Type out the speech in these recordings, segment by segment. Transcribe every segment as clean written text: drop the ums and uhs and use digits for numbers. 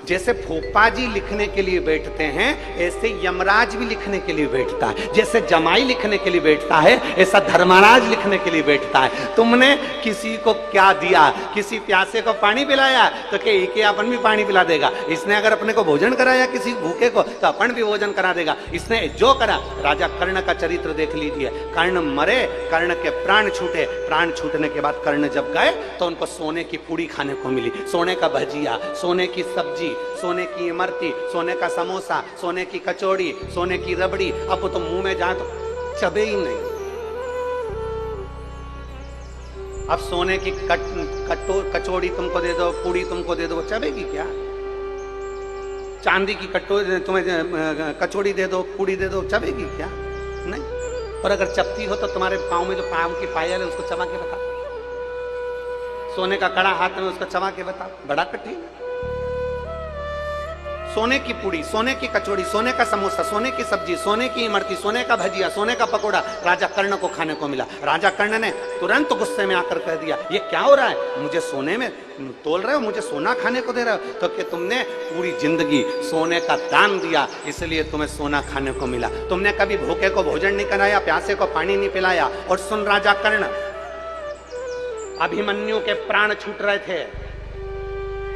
जैसे फूफा जी लिखने के लिए बैठते हैं, ऐसे यमराज भी लिखने के लिए बैठता है। जैसे जमाई लिखने के लिए बैठता है, ऐसा धर्मराज लिखने के लिए बैठता है। तुमने किसी को क्या दिया, किसी प्यासे को पानी पिलाया तो क्या अपन भी पानी पिला देगा। इसने अगर अपने को भोजन कराया किसी भूखे को तो अपन भी भोजन करा देगा। इसने जो करा, राजा कर्ण का चरित्र देख लीजिए। कर्ण मरे, कर्ण के प्राण छूटे, प्राण छूटने के बाद कर्ण जब गए तो उनको सोने की पूड़ी खाने को मिली, सोने का भजिया, सोने की सब्जी, सोने की इमरती, सोने का समोसा, सोने की कचौड़ी, सोने की रबड़ी। अब तो मुंह में जाए तो चबे ही नहीं। अब सोने की कचौड़ी तुमको दे दो, पूड़ी तुमको दे दो, वो चबेगी क्या? चांदी की तुम्हें कचौड़ी दे दो, पूड़ी दे दो, चबेगी क्या? नहीं। और अगर चपती हो तो तुम्हारे पाँव में जो पाँव की पायल है उसको चबा के बता। सोने का कड़ा हाथ में, उसको चबा के बता, बड़ा कठिन है। सोने की पूड़ी, सोने की कचौड़ी, सोने का समोसा, सोने की सब्जी, सोने की इमरती, सोने का भजिया, सोने का पकोड़ा राजा कर्ण को खाने को मिला। राजा कर्ण ने तुरंत गुस्से में आकर कह दिया, ये क्या हो रहा है? मुझे सोने में तोल रहे हो, मुझे सोना खाने को दे रहे हो? तो कि तुमने पूरी जिंदगी सोने का दान दिया, इसलिए तुम्हें सोना खाने को मिला। तुमने कभी भूखे को भोजन नहीं कराया, प्यासे को पानी नहीं पिलाया। और सुन राजा कर्ण, अभिमन्यु के प्राण छूट रहे थे,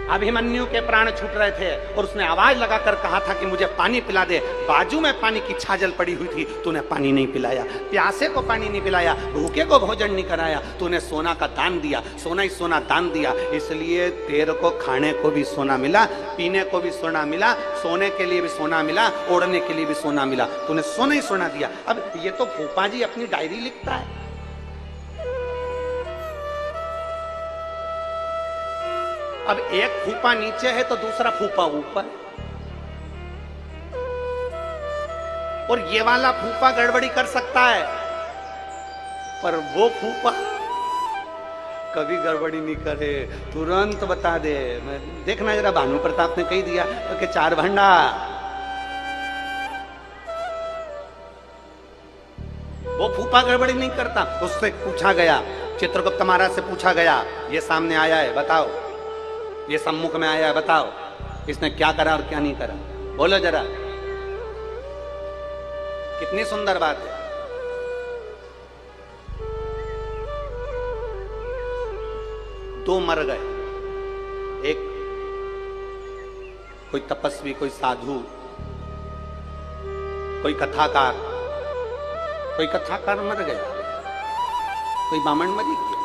अभिमन्यु के प्राण छूट रहे थे और उसने आवाज लगाकर कहा था कि मुझे पानी पिला दे। बाजू में पानी की छाजल पड़ी हुई थी, तूने पानी नहीं पिलाया, प्यासे को पानी नहीं पिलाया, भूखे को भोजन नहीं कराया, तूने सोना का दान दिया, सोना ही सोना दान दिया। इसलिए तेरे को खाने को भी सोना मिला, पीने को भी सोना मिला, सोने के लिए भी सोना मिला, ओढ़ने के लिए भी सोना मिला, तूने सोना ही सोना दिया। अब ये तो फूफा जी अपनी डायरी लिखता है। अब एक फूफा नीचे है तो दूसरा फूफा ऊपर, और ये वाला फूफा गड़बड़ी कर सकता है, पर वो फूफा कभी गड़बड़ी नहीं करे, तुरंत बता दे। देखना जरा, भानु प्रताप ने कही दिया तो कि 4 भंडा, वो फूफा गड़बड़ी नहीं करता। उससे पूछा गया, चित्रगुप्त महाराज से पूछा गया, ये सामने आया है बताओ, ये सम्मुख में आया है बताओ, इसने क्या करा और क्या नहीं करा, बोलो जरा। कितनी सुंदर बात है। दो मर गए, एक कोई तपस्वी, कोई साधु, कोई कथाकार, मर गया, कोई बामण मरी गया,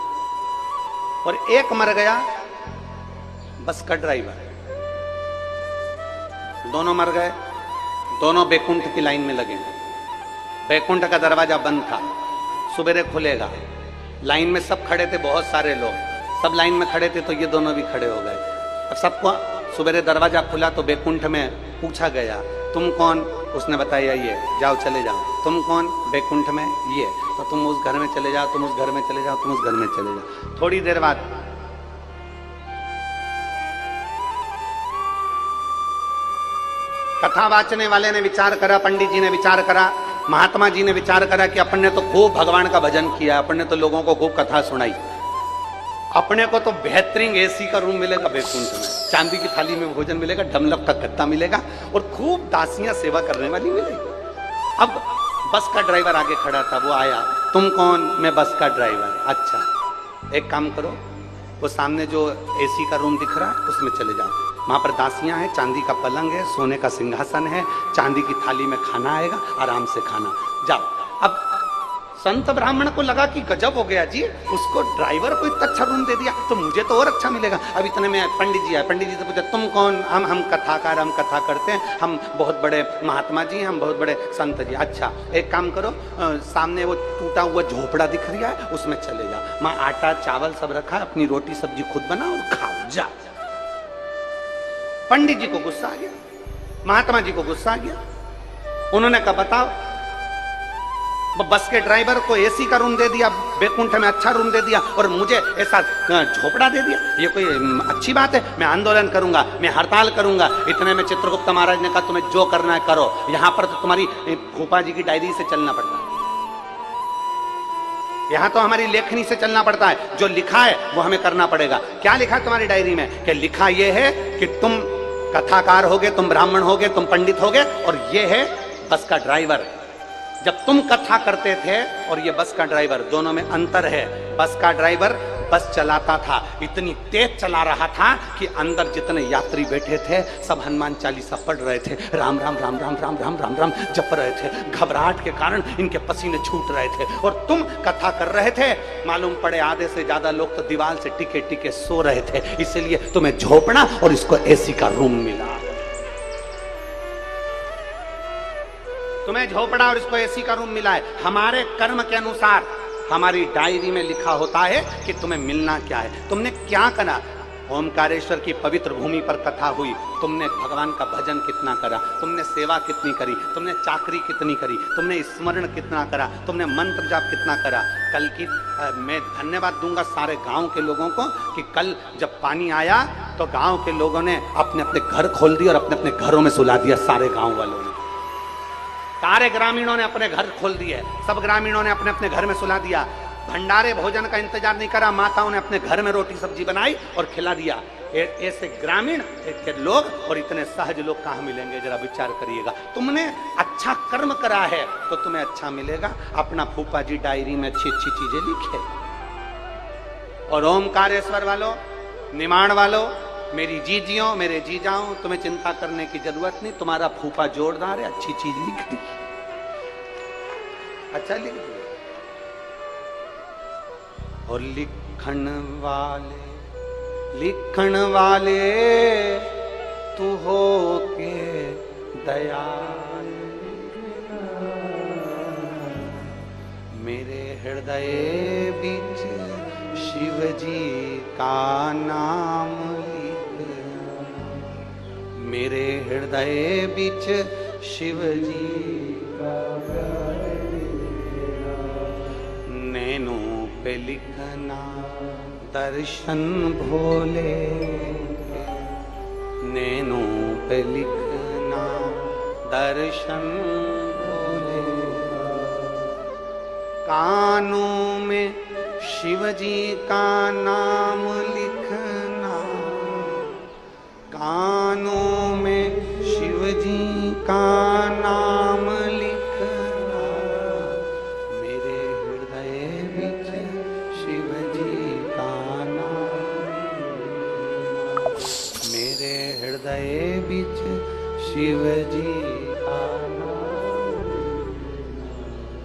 और एक मर गया बस का ड्राइवर। दोनों मर गए, दोनों बैकुंठ की लाइन में लगे। बैकुंठ का दरवाजा बंद था, सुबेरे खुलेगा। लाइन में सब खड़े थे, बहुत सारे लोग, सब लाइन में खड़े थे, तो ये दोनों भी खड़े हो गए। अब सबको सुबेरे दरवाजा खुला तो बैकुंठ में पूछा गया, तुम कौन? उसने बताया ये, जाओ चले जाओ। तुम कौन? बैकुंठ में ये, तो तुम उस घर में चले जाओ, तुम उस घर में चले जाओ, तुम उस घर में चले जाओ। थोड़ी देर बाद कथा वाचने वाले ने विचार करा, पंडित जी ने विचार करा, महात्मा जी ने विचार करा कि अपन ने तो खूब भगवान का भजन किया, अपन ने तो लोगों को खूब कथा सुनाई, अपने को तो बेहतरीन एसी का रूम मिलेगा बैकुंठ में, चांदी की थाली में भोजन मिलेगा, डमलक का गद्दा मिलेगा, और खूब दासियां सेवा करने वाली मिलेगी। अब बस का ड्राइवर आगे खड़ा था, वो आया, तुम कौन? मैं बस का ड्राइवर। अच्छा, एक काम करो, वो सामने जो एसी का रूम दिख रहा है उसमें चले जाओ, वहां पर दासियां हैं, चांदी का पलंग है, सोने का सिंहासन है, चांदी की थाली में खाना आएगा, आराम से खाना, जाओ। अब संत ब्राह्मण को लगा कि गजब हो गया जी, उसको ड्राइवर को इतना अच्छा रूम दे दिया तो मुझे तो और अच्छा मिलेगा। अब इतने में पंडित जी आए, पंडित जी से पूछा, तुम कौन? हम कथाकार, हम कथा करते हैं, हम बहुत बड़े महात्मा जी, हम बहुत बड़े संत जी। अच्छा, एक काम करो, सामने वो टूटा हुआ झोपड़ा दिख रहा है, उसमें चले जाओ, वहां आटा चावल सब रखा है, अपनी रोटी सब्जी खुद बनाओ और खाओ, जाओ। पंडित जी को गुस्सा आ गया, महात्मा जी को गुस्सा आ गया। उन्होंने कहा बताओ, बस के ड्राइवर को एसी का रूम दे दिया, बैकुंठ में अच्छा रूम दे दिया, और मुझे ऐसा झोपड़ा दे दिया, ये कोई अच्छी बात है? मैं आंदोलन करूंगा, मैं हड़ताल करूंगा। इतने में चित्रगुप्त महाराज ने कहा तुम्हें जो करना है करो, यहां पर तो तुम्हारी फूफा जी की डायरी से चलना पड़ता है, यहां तो हमारी लेखनी से चलना पड़ता है, जो लिखा है वो हमें करना पड़ेगा। क्या लिखा है तुम्हारी डायरी में? कि लिखा यह है कि तुम कथाकार होगे, तुम ब्राह्मण होगे, तुम पंडित होगे, और ये है बस का ड्राइवर। जब तुम कथा करते थे और ये बस का ड्राइवर, दोनों में अंतर है। बस का ड्राइवर बस चलाता था, इतनी तेज चला रहा था कि अंदर जितने यात्री बैठे थे सब हनुमान चालीसा पढ़ रहे थे, राम राम राम राम राम राम राम राम जप रहे थे। घबराहट के कारण इनके पसीने छूट रहे थे और तुम कथा कर रहे थे। मालूम पड़े आधे से ज्यादा लोग तो दीवार से टिके टिके सो रहे थे, इसलिए तुम्हें झोपड़ा और इसको एसी का रूम मिला। तुम्हें झोपड़ा और इसको एसी का रूम मिला है। हमारे कर्म के अनुसार हमारी डायरी में लिखा होता है कि तुम्हें मिलना क्या है, तुमने क्या करा। ओमकारेश्वर की पवित्र भूमि पर कथा हुई, तुमने भगवान का भजन कितना करा, तुमने सेवा कितनी करी, तुमने चाकरी कितनी करी, तुमने स्मरण कितना करा, तुमने मंत्र जाप कितना करा। कल की मैं धन्यवाद दूंगा सारे गांव के लोगों को कि कल जब पानी आया तो गांव के लोगों ने अपने अपने घर खोल दिए और अपने अपने घरों में सुला दिया। सारे गांव वालों ने, सारे ग्रामीणों ने अपने घर खोल दिए, सब ग्रामीणों ने अपने अपने घर में सुला दिया। भंडारे भोजन का इंतजार नहीं करा, माताओं ने अपने घर में रोटी सब्जी बनाई और खिला दिया। ऐसे ग्रामीण के लोग और इतने सहज लोग कहाँ मिलेंगे, जरा विचार करिएगा। तुमने अच्छा कर्म करा है तो तुम्हें अच्छा मिलेगा। अपना फूफा जी डायरी में अच्छी अच्छी चीजें लिखे। और ओमकारेश्वर वालों, निमाण वालों, मेरी जीजियों, मेरे जीजाओं, तुम्हें चिंता करने की जरूरत नहीं। तुम्हारा फूफा जोरदार है, अच्छी चीज लिख दी, अच्छा लिख दी। और लिखण वाले तू हो के दयाल, मेरे हृदय बीच शिव जी का नाम लिख, मेरे हृदय बीच शिव जी का नैनों पे लिखना दर्शन भोले, नैनों पे लिखना दर्शन भोले, कानों में शिव जी का नाम लिखना, कानों में शिव जी का नाम लिखना, मेरे हृदय बीच शिव जी का नाम, मेरे हृदय बीच शिव जी का नाम।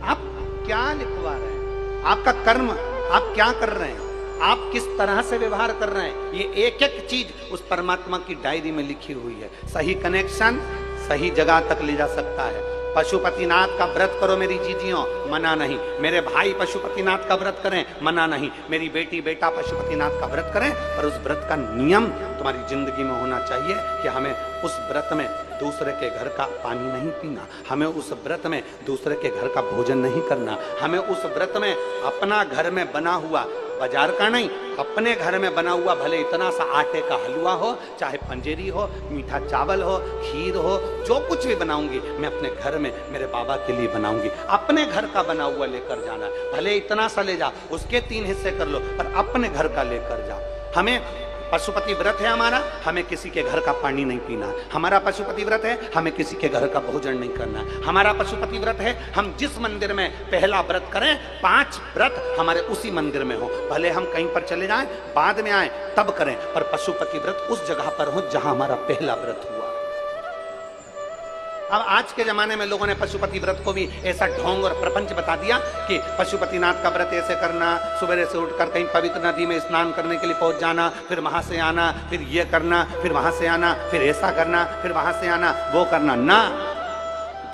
आप क्या लिखवा रहे हैं? आपका कर्म आप क्या कर रहे हैं, आप किस तरह से व्यवहार कर रहे हैं, ये एक एक चीज उस परमात्मा की डायरी में लिखी हुई है। सही कनेक्शन सही जगह तक ले जा सकता है। पशुपतिनाथ का व्रत करो मेरी जीजियों, मना नहीं। मेरे भाई पशुपतिनाथ का व्रत करें, मना नहीं। मेरी बेटी बेटा पशुपतिनाथ का व्रत करें, पर उस व्रत का नियम तुम्हारी जिंदगी में होना चाहिए कि हमें उस व्रत में दूसरे के घर का पानी नहीं पीना, हमें उस व्रत में दूसरे के घर का भोजन नहीं करना, हमें उस व्रत में अपना घर में बना हुआ, बाजार का नहीं, अपने घर में बना हुआ, भले इतना सा आटे का हलवा हो, चाहे पंजेरी हो, मीठा चावल हो, खीर हो, जो कुछ भी बनाऊंगी मैं अपने घर में मेरे बाबा के लिए बनाऊंगी। अपने घर का बना हुआ लेकर जाना, भले इतना सा ले जा, उसके 3 हिस्से कर लो, पर अपने घर का लेकर जाओ। हमें पशुपति व्रत है हमारा, हमें किसी के घर का पानी नहीं पीना। हमारा पशुपति व्रत है, हमें किसी के घर का भोजन नहीं करना। हमारा पशुपति व्रत है, हम जिस मंदिर में पहला व्रत करें, 5 व्रत हमारे उसी मंदिर में हो। भले हम कहीं पर चले जाएं, बाद में आए तब करें, पर पशुपति व्रत उस जगह पर हो जहां हमारा पहला व्रत हुआ। अब आज के जमाने में लोगों ने पशुपति व्रत को भी ऐसा ढोंग और प्रपंच बता दिया कि पशुपतिनाथ का व्रत ऐसे करना, सुबह से उठकर कहीं पवित्र नदी में स्नान करने के लिए पहुंच जाना, फिर वहां से आना, फिर ये करना, फिर वहां से आना, फिर ऐसा करना, फिर वहां से आना, वो करना ना।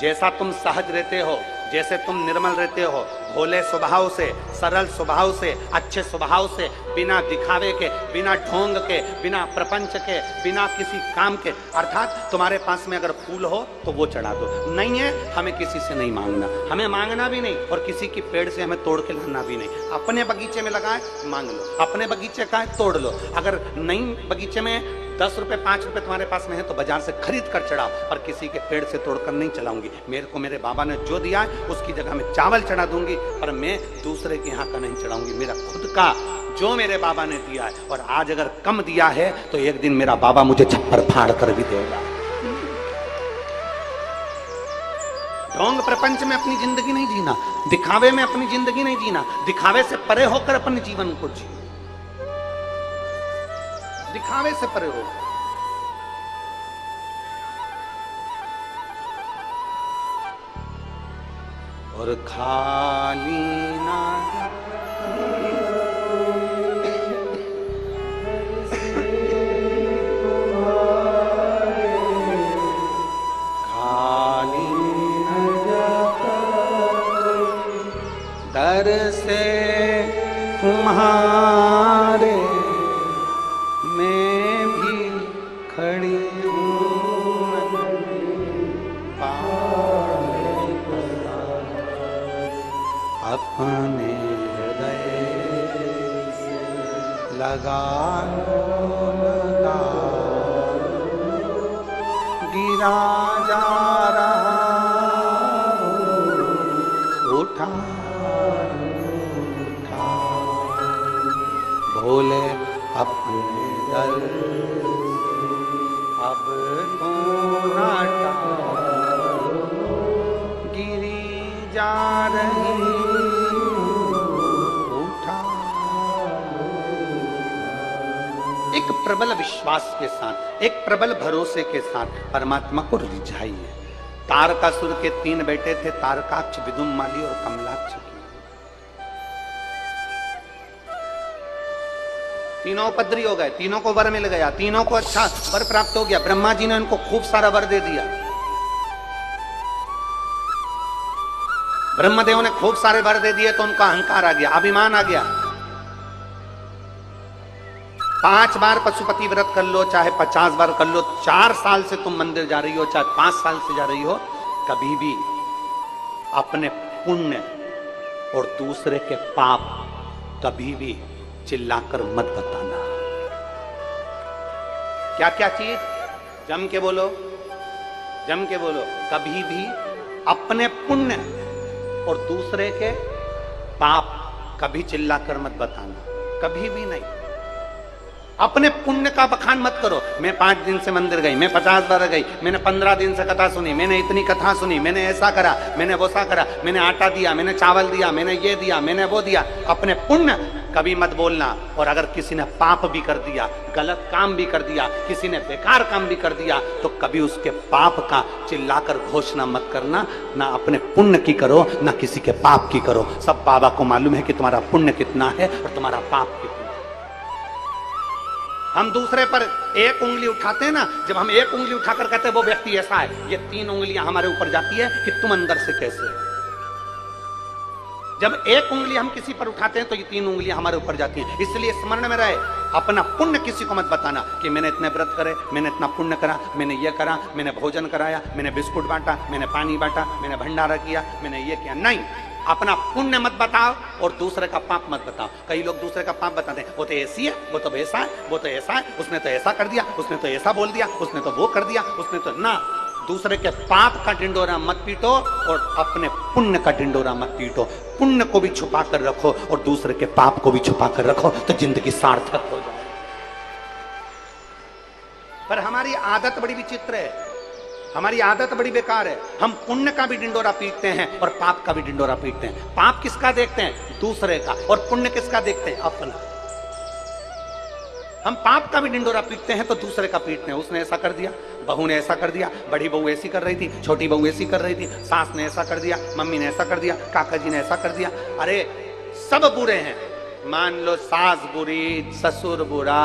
जैसा तुम सहज रहते हो, जैसे तुम निर्मल रहते हो, भोले स्वभाव से, सरल स्वभाव से, अच्छे स्वभाव से, बिना दिखावे के, बिना ढोंग के, बिना प्रपंच के, बिना किसी काम के, अर्थात तुम्हारे पास में अगर फूल हो तो वो चढ़ा दो। नहीं है, हमें किसी से नहीं मांगना, हमें मांगना भी नहीं, और किसी की पेड़ से हमें तोड़ के लाना भी नहीं। अपने बगीचे में लगाए मांग लो, अपने बगीचे का है तोड़ लो। अगर नहीं बगीचे में 10 रुपए 5 रुपए तुम्हारे पास में है तो बाजार से खरीद कर चढ़ाओ, और किसी के पेड़ से तोड़कर नहीं चलाऊंगी। मेरे को मेरे बाबा ने जो दिया है उसकी जगह में चावल चढ़ा दूंगी, पर मैं दूसरे के यहाँ का नहीं चढ़ाऊंगी। मेरा खुद का जो मेरे बाबा ने दिया है, और आज अगर कम दिया है तो एक दिन मेरा बाबा मुझे छप्पर फाड़ कर भी देगा। ढोंग प्रपंच में अपनी जिंदगी नहीं जीना, दिखावे में अपनी जिंदगी नहीं जीना, दिखावे से परे होकर अपने जीवन को जी, दिखावे से परे हो। और खाली ना दर से तुम्हारे मैं भी खड़ी हूँ, अपने हृदय से लगा गिरा जा रहा उठा भोले अपने दर अब तो नाटा गिरी जा रही उठा। एक प्रबल विश्वास के साथ, एक प्रबल भरोसे के साथ परमात्मा को रिझाइए। तारकासुर के 3 बेटे थे, तारकाक्ष, विदुमाली और कमलाक्ष। तीनों उपद्री हो गए, तीनों को वर मिल गया, तीनों को अच्छा वर प्राप्त हो गया। ब्रह्मा जी ने उनको खूब सारा वर दे दिया। ब्रह्मदेव ने खूब सारे वर दे दिए तो उनका अहंकार आ गया, अभिमान आ गया। 5 बार पशुपति व्रत कर लो, चाहे 50 बार कर लो, 4 साल से तुम मंदिर जा रही हो, चाहे 5 साल से जा रही हो, कभी भी अपने पुण्य और दूसरे के पाप कभी भी चिल्लाकर मत बताना। क्या क्या चीज? जम के बोलो, जम के बोलो। कभी भी अपने पुण्य और दूसरे के पाप कभी चिल्लाकर मत बताना, कभी भी नहीं। अपने पुण्य का बखान मत करो। मैं 5 दिन से मंदिर गई, मैं 50 बार गई, मैंने 15 दिन से कथा सुनी, मैंने इतनी कथा सुनी, मैंने ऐसा करा, मैंने वैसा करा, मैंने आटा दिया, मैंने चावल दिया, मैंने ये दिया, मैंने वो दिया। अपने पुण्य कभी मत बोलना। और अगर किसी ने पाप भी कर दिया, गलत काम भी कर दिया, किसी ने बेकार काम भी कर दिया, तो कभी उसके पाप का चिल्लाकर घोषणा मत करना। ना अपने पुण्य की करो, ना किसी के पाप की करो। सब बाबा को मालूम है कि तुम्हारा पुण्य कितना है और तुम्हारा पाप कितना है। हम दूसरे पर एक उंगली उठाते हैं ना, जब हम एक उंगली उठाकर कहते हैं वो व्यक्ति ऐसा है, ये 3 उंगलियां हमारे ऊपर जाती है कि तुम अंदर से कैसे हो। जब एक उंगली हम किसी पर उठाते हैं तो ये 3 उंगलियां हमारे ऊपर जाती हैं। इसलिए स्मरण में रहे, अपना पुण्य किसी को मत बताना कि मैंने इतने व्रत करे, मैंने इतना पुण्य करा, मैंने ये करा, मैंने भोजन कराया, मैंने बिस्कुट बांटा, मैंने पानी बांटा, मैंने भंडारा किया, मैंने ये किया। नहीं, अपना पुण्य मत बताओ और दूसरे का पाप मत बताओ। कई लोग दूसरे का पाप बताते हैं, वो तो ऐसी है, वो तो वैसा है, वो तो ऐसा है, उसने तो ऐसा कर दिया, उसने तो ऐसा बोल दिया, उसने तो वो कर दिया, उसने तो ना। दूसरे के पाप का ढिंडोरा मत पीटो और अपने पुण्य का ढिंडोरा मत पीटो। पुण्य को भी छुपा कर रखो और दूसरे के पाप को भी छुपा कर रखो, तो जिंदगी सार्थक हो जाए। पर हमारी आदत बड़ी विचित्र है, हमारी आदत बड़ी बेकार है। हम पुण्य का भी ढिंडोरा पीटते हैं और पाप का भी ढिंडोरा पीटते हैं। पाप किसका देखते हैं? दूसरे का। और पुण्य किसका देखते हैं? अपना। हम पाप का भी ढिंडोरा पीटते हैं तो दूसरे का पीटते हैं। उसने ऐसा कर दिया, बहू ने ऐसा कर दिया, बड़ी बहू ऐसी कर रही थी, छोटी बहू ऐसी कर रही थी, सास ने ऐसा कर दिया, मम्मी ने ऐसा कर दिया, काका जी ने ऐसा कर दिया। अरे सब बुरे हैं। मान लो सास बुरी, ससुर बुरा,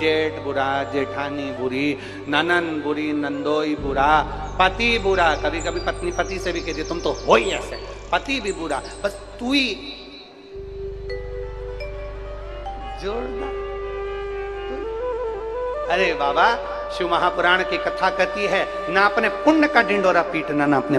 जेठ बुरा, जेठानी बुरी, ननन बुरी, नंदोई बुरा, पति बुरा। कभी कभी पत्नी पति से भी कहती तुम तो हो ही ऐसे, पति भी बुरा, बस तू ही जोड़ना। अरे बाबा, शिव महापुराण की कथा कहती है ना अपने पुण्य का ढिंडोरा पीटना, ना अपने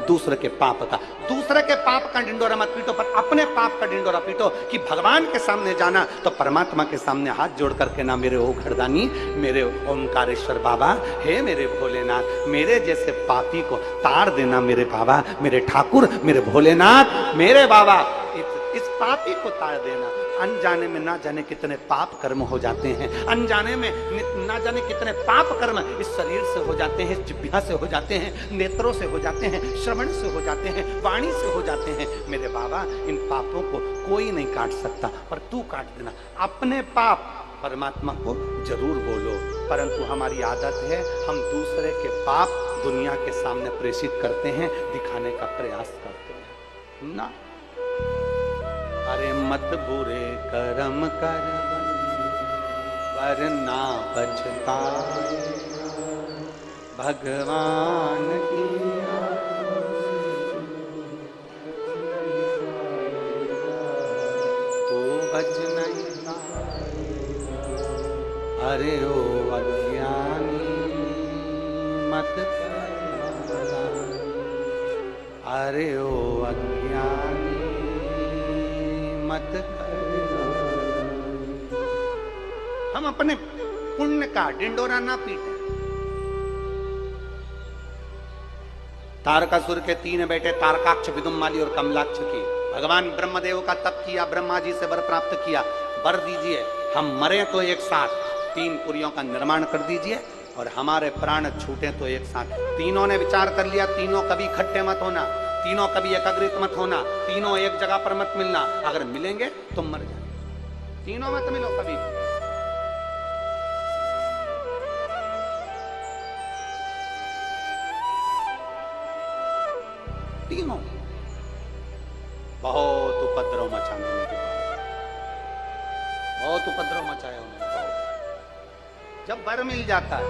दूसरे के पाप का। दूसरे के पाप का ढिंडोरा मत पीटो, पर अपने पाप का ढिंडोरा पीटो। कि भगवान के सामने जाना तो परमात्मा के सामने हाथ जोड़ करके ना, मेरे ओ घरदानी, मेरे ओंकारेश्वर बाबा, हे मेरे भोलेनाथ, मेरे जैसे पापी को तार देना मेरे बाबा, मेरे ठाकुर, मेरे भोलेनाथ, मेरे बाबा। इस पापी को ताड़ देना। अनजाने में ना जाने कितने पाप कर्म हो जाते हैं, अनजाने में ना जाने कितने पाप कर्म इस शरीर से हो जाते हैं, इस जिह्वा से हो जाते हैं, नेत्रों से हो जाते हैं, श्रवण से हो जाते हैं, वाणी से हो जाते हैं। मेरे बाबा, इन पापों को कोई नहीं काट सकता, पर तू काट देना। अपने पाप परमात्मा को जरूर बोलो, परंतु हमारी आदत है हम दूसरे के पाप दुनिया के सामने प्रेषित करते हैं, दिखाने का प्रयास करते हैं ना। अरे मत बुरे कर्म कर वरना पछताए, भगवान की तो बच नहीं पाए। अरे ओ अज्ञानी मत कर, अरे ओ अज्ञानी मत कर। हम अपने पुण्य का डिंडोरा ना पीटे। तारकासुर के 3 बेटे तारकाक्ष, विदुम्माली और कमलाक्ष की भगवान ब्रह्मदेव का तप किया, ब्रह्मा जी से वर प्राप्त किया, वर दीजिए हम मरे तो एक साथ 3 पुरियों का निर्माण कर दीजिए और हमारे प्राण छूटे तो एक साथ। तीनों ने विचार कर लिया, तीनों कभी इकट्ठे मत होना, तीनों कभी एकाग्रित मत होना, तीनों एक जगह पर मत मिलना, अगर मिलेंगे तो मर जाए। तीनों मत मिलो कभी। तीनों बहुत उपद्रव मचाने लगे, बहुत उपद्रव मचाया उन्होंने। जब वर मिल जाता है,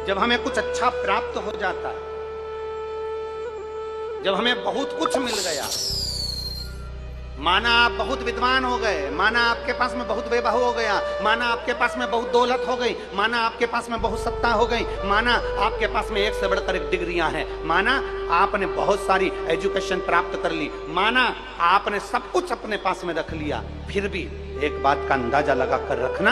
जब हमें कुछ अच्छा प्राप्त हो जाता है, जब हमें बहुत कुछ मिल गया, माना आप बहुत विद्वान हो गए, माना आपके पास में बहुत वैभव हो गया, माना आपके पास में बहुत दौलत हो गई, माना आपके पास में बहुत सत्ता हो गई, माना आपके पास में एक से बढ़कर एक डिग्रियां हैं, माना आपने बहुत सारी एजुकेशन प्राप्त कर ली, माना आपने सब कुछ अपने पास में रख लिया, फिर भी एक बात का अंदाजा लगा कर रखना,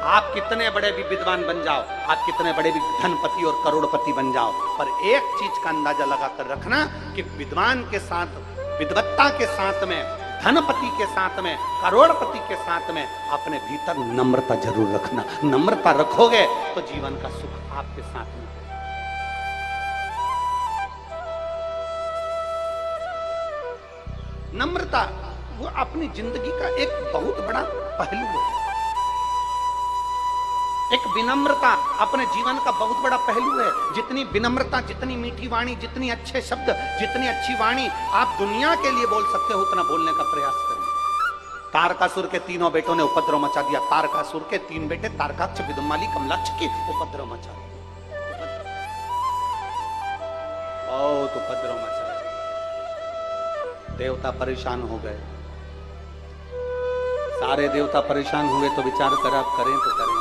आप कितने बड़े भी विद्वान बन जाओ, आप कितने बड़े भी धनपति और करोड़पति बन जाओ, पर एक चीज का अंदाजा लगा कर रखना कि विद्वान के साथ, विद्वत्ता के साथ में, धनपति के साथ में, करोड़पति के साथ में अपने भीतर नम्रता जरूर रखना। नम्रता रखोगे तो जीवन का सुख आपके साथ में। नम्रता वो अपनी जिंदगी का एक बहुत बड़ा पहलू है। एक विनम्रता अपने जीवन का बहुत बड़ा पहलू है। जितनी विनम्रता, जितनी मीठी वाणी, जितनी अच्छे शब्द, जितनी अच्छी वाणी आप दुनिया के लिए बोल सकते हो, उतना बोलने का प्रयास करें। तारकासुर के 3 बेटों ने उपद्रव मचा दिया। तारकासुर के 3 बेटे तारकाक्ष, विदुम्माली, कमलाक्ष की उपद्रव मचा दिया, बहुत उपद्रव मचा। देवता परेशान हो गए, सारे देवता परेशान हुए तो विचार कर आप करें तो करें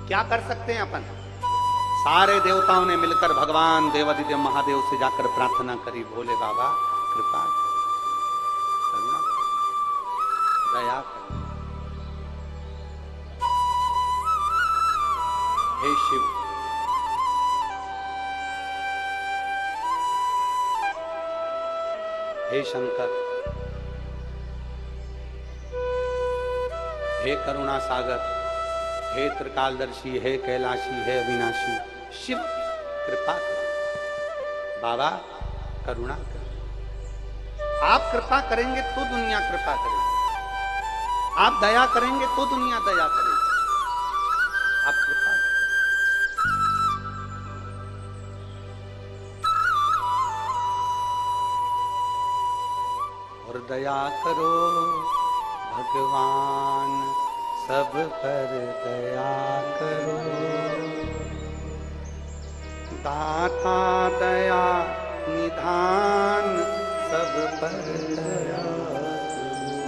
क्या कर सकते हैं अपन। सारे देवताओं ने मिलकर भगवान देवादिदेव महादेव से जाकर प्रार्थना करी, भोले बाबा कृपा करना, दया करना। हे शिव, हे शंकर, हे करुणा सागर, हे त्रिकालदर्शी, हे कैलाशी, हे अविनाशी, शिव कृपा कर, बाबा करुणा कर। आप कृपा करेंगे तो दुनिया कृपा करेगी, आप दया करेंगे तो दुनिया दया करेगी। आप कृपा और दया करो भगवान, सब पर दया करो, दाता दया निधान, सब पर दया करो।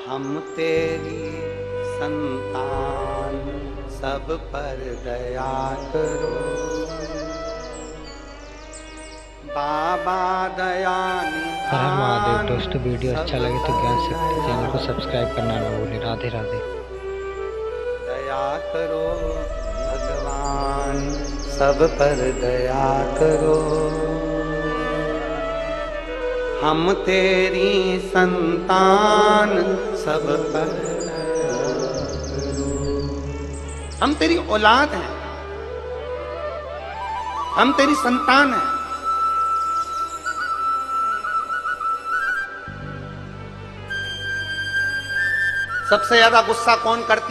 हम तेरी संतान, सब पर दया करो, बाबा दया निधान। दोस्तों वीडियो अच्छा लगे तो ज्ञान शक्ति चैनल को सब्सक्राइब करना ना भूलें। राधे राधे। दया करो भगवान, सब पर दया करो। हम तेरी संतान, सब पर दया करो। हम तेरी औलाद हैं, हम तेरी संतान हैं। सबसे ज्यादा गुस्सा कौन करती